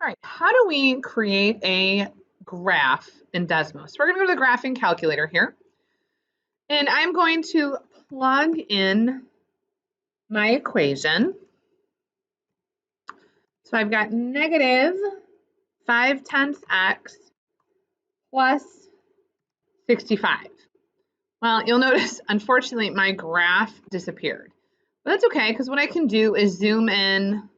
All right, how do we create a graph in Desmos? We're going to go to the graphing calculator here, and I'm going to plug in my equation. So I've got negative 5/10 x plus 65. Well, you'll notice, unfortunately, my graph disappeared. But that's okay, because what I can do is zoom in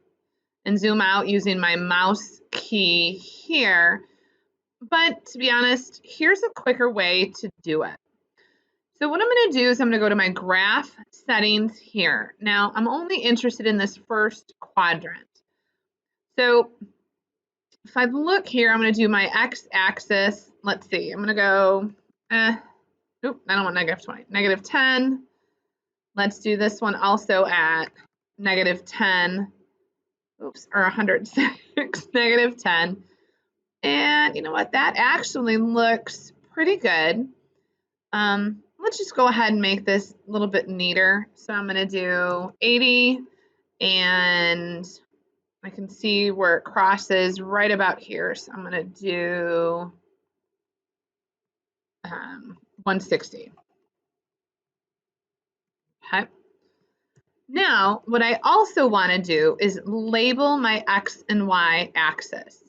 and zoom out using my mouse key here. But to be honest, here's a quicker way to do it. So what I'm going to do is I'm going to go to my graph settings here. Now, I'm only interested in this first quadrant. So if I look here, I'm going to do my x-axis. Let's see. I'm going to go, nope, I don't want negative 20. Negative 10. Let's do this one also at negative 10. Oops, or 106, negative 10. And you know what? That actually looks pretty good. Let's just go ahead and make this a little bit neater. So I'm going to do 80, and I can see where it crosses right about here. So I'm going to do 160. Okay. Now, what I also want to do is label my x and y axis.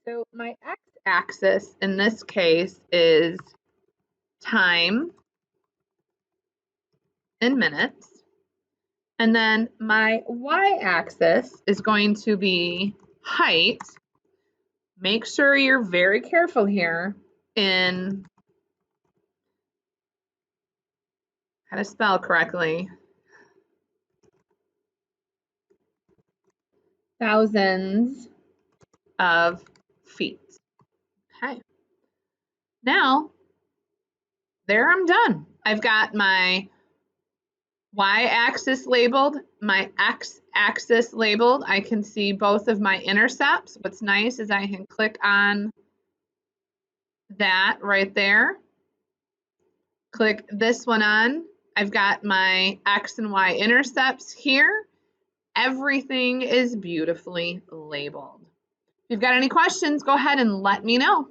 So my x-axis in this case is time in minutes. And then my y-axis is going to be height. Make sure you're very careful here in how to spell correctly. Thousands of feet. Okay. Now, there I'm done. I've got my y-axis labeled, my x-axis labeled. I can see both of my intercepts. What's nice is I can click on that right there. Click this one on. I've got my x and y intercepts here. Everything is beautifully labeled. If you've got any questions, go ahead and let me know.